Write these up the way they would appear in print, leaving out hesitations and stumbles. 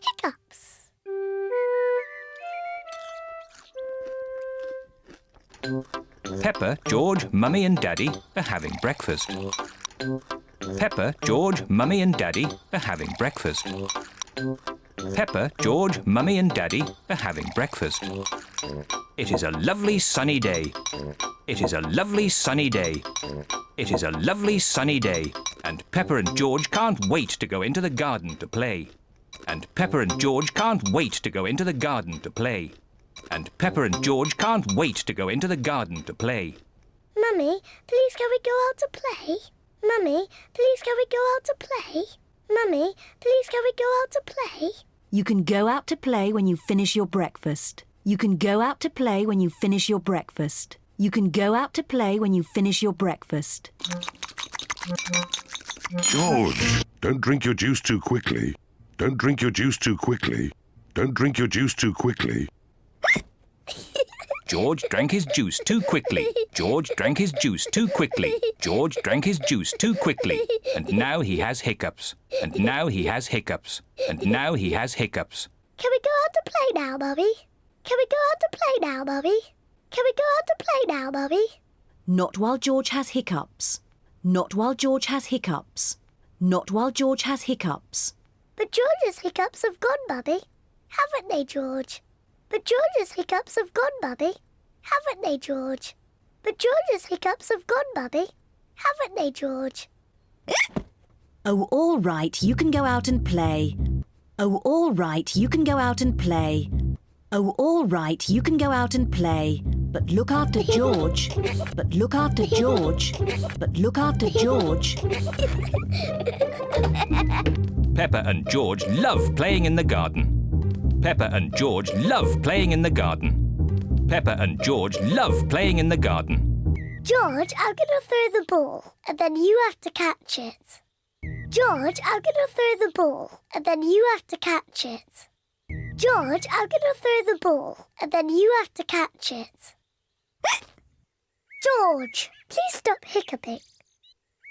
Hiccups. Peppa, George, Mummy and Daddy are having breakfast. Peppa, George, Mummy and Daddy are having breakfast. Peppa, George, Mummy and Daddy are having breakfast. It is a lovely sunny day. It is a lovely sunny day. It is a lovely sunny day. And Peppa and George can't wait to go into the garden to play. And Peppa and George can't wait to go into the garden to play. And Peppa and George can't wait to go into the garden to play. Mummy, please can we go out to play? Mummy, please can we go out to play? Mummy, please can we go out to play? You can go out to play when you finish your breakfast. You can go out to play when you finish your breakfast. You can go out to play when you finish your breakfast. George, don't drink your juice too quickly. Don't drink your juice too quickly. Don't drink your juice too quickly. George drank his juice too quickly. George drank his juice too quickly. George drank his juice too quickly. And now he has hiccups. And now he has hiccups. And now he has hiccups. Can we go out to play now, Mummy? Can we go out to play now, Mummy? Can we go out to play now, Mummy? Not while George has hiccups. Not while George has hiccups. Not while George has hiccups. But George's hiccups have gone, Mummy. Haven't they, George? But George's hiccups have gone, Mummy. Haven't they, George? But George's hiccups have gone, Mummy. Haven't they, George? Oh, all right, you can go out and play. Oh, all right, you can go out and play. Oh, all right, you can go out and play. But look after George. But look after George. But look after George. Peppa and George love playing in the garden. Peppa and George love playing in the garden. Peppa and George love playing in the garden. George, I'm going to throw the ball, and then you have to catch it. George, I'm going to throw the ball, and then you have to catch it. George, I'm going to throw the ball, and then you have to catch it. George, please stop hiccuping.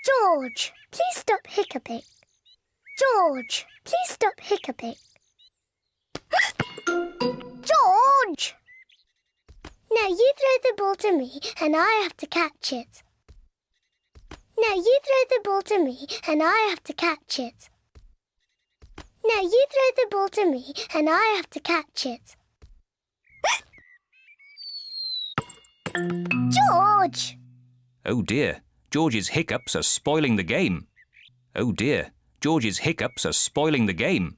George, please stop hiccuping. George, please stop hiccuping. George! Now you throw the ball to me and I have to catch it. Now you throw the ball to me and I have to catch it. Now you throw the ball to me and I have to catch it. George! Oh dear, George's hiccups are spoiling the game. Oh dear, George's hiccups are spoiling the game.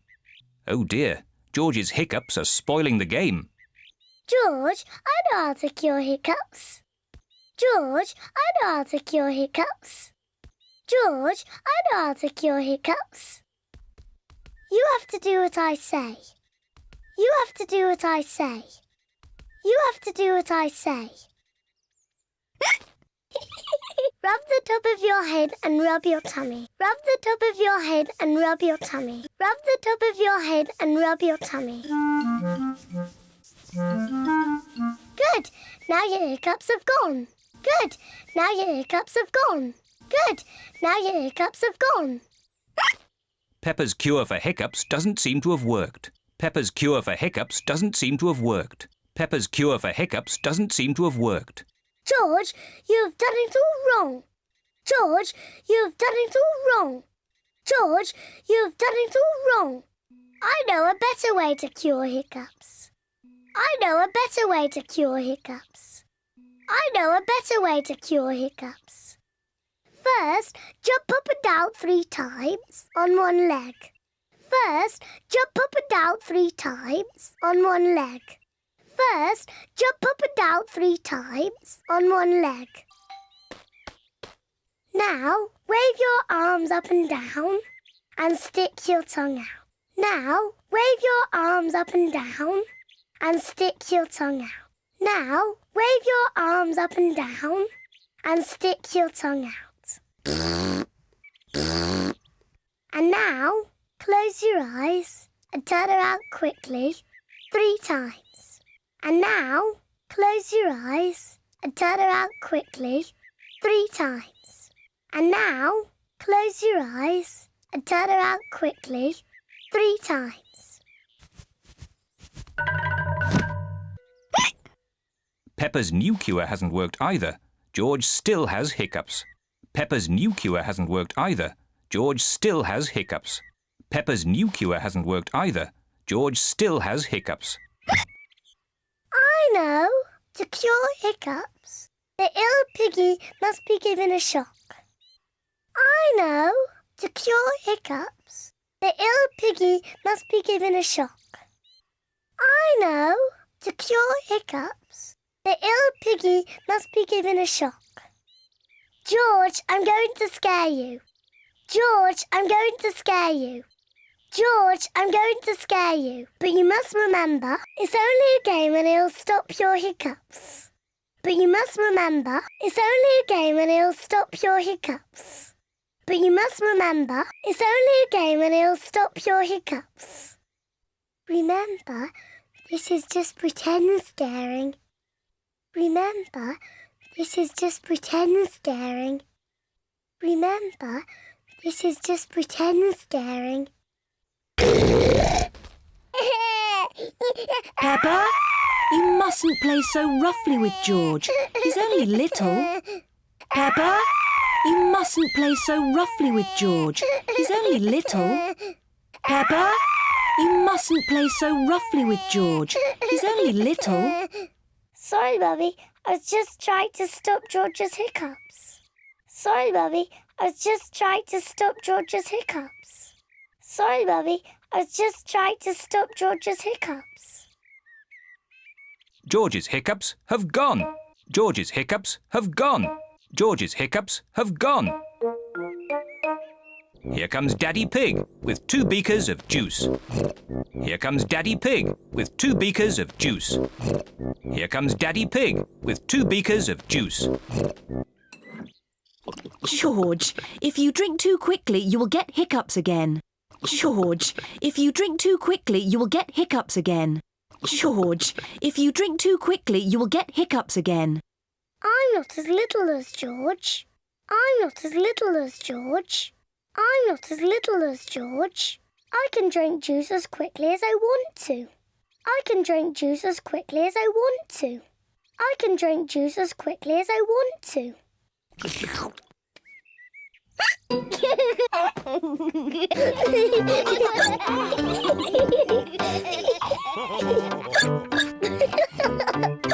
Oh dear, George's hiccups are spoiling the game. George, I know how to cure hiccups. George, I know how to cure hiccups. George, I know how to cure hiccups. You have to do what I say. You have to do what I say. You have to do what I say. Rub the top of your head and rub your tummy. Rub the top of your head and rub your tummy. Rub the top of your head and rub your tummy. Good. Now your hiccups have gone. Good. Now your hiccups have gone. Good. Now your hiccups have gone. Peppa's cure for hiccups doesn't seem to have worked. Peppa's cure for hiccups doesn't seem to have worked. Peppa's cure for hiccups doesn't seem to have worked. George, you've done it all wrong. George, you've done it all wrong. George, you've done it all wrong. I know a better way to cure hiccups. I know a better way to cure hiccups. I know a better way to cure hiccups. First, jump up and down 3 times on one leg. First, jump up and down 3 times on one leg. First, jump up and down 3 times on one leg. Now, wave your arms up and down and stick your tongue out. Now, wave your arms up and down and stick your tongue out. Now, wave your arms up and down and stick your tongue out. And now, close your eyes and turn around quickly 3 times. And now, close your eyes and turn around quickly 3 times. And now, close your eyes and turn around quickly 3 times. Peppa's new cure hasn't worked either. George still has hiccups. Peppa's new cure hasn't worked either. George still has hiccups. Peppa's new cure hasn't worked either. George still has hiccups. I know. To cure hiccups, the ill piggy must be given a shock. I know. To cure hiccups, the ill piggy must be given a shock. I know. To cure hiccups, the ill piggy must be given a shock. George, I'm going to scare you. George, I'm going to scare you. George, I'm going to scare you. But you must remember, it's only a game and it'll stop your hiccups. But you must remember, it's only a game and it'll stop your hiccups. But you must remember, it's only a game and it'll stop your hiccups. Remember, this is just pretend scaring. Remember, this is just pretend scaring. Remember, this is just pretend scaring. Peppa, you mustn't play so roughly with George. He's only little. Peppa, you mustn't play so roughly with George. He's only little. Peppa, you mustn't play so roughly with George. He's only little. Sorry, Mummy. I was just trying to stop George's hiccups. Sorry, Mummy. I was just trying to stop George's hiccups. Sorry, Mummy. I was just trying to stop George's hiccups. George's hiccups have gone. George's hiccups have gone. George's hiccups have gone. Here comes Daddy Pig with 2 beakers of juice. Here comes Daddy Pig with 2 beakers of juice. Here comes Daddy Pig with 2 beakers of juice. George, if you drink too quickly, you will get hiccups again. George, if you drink too quickly, you will get hiccups again. George, if you drink too quickly, you will get hiccups again. I'm not as little as George. I'm not as little as George. I'm not as little as George. I can drink juice as quickly as I want to. I can drink juice as quickly as I want to. I can drink juice as quickly as I want to.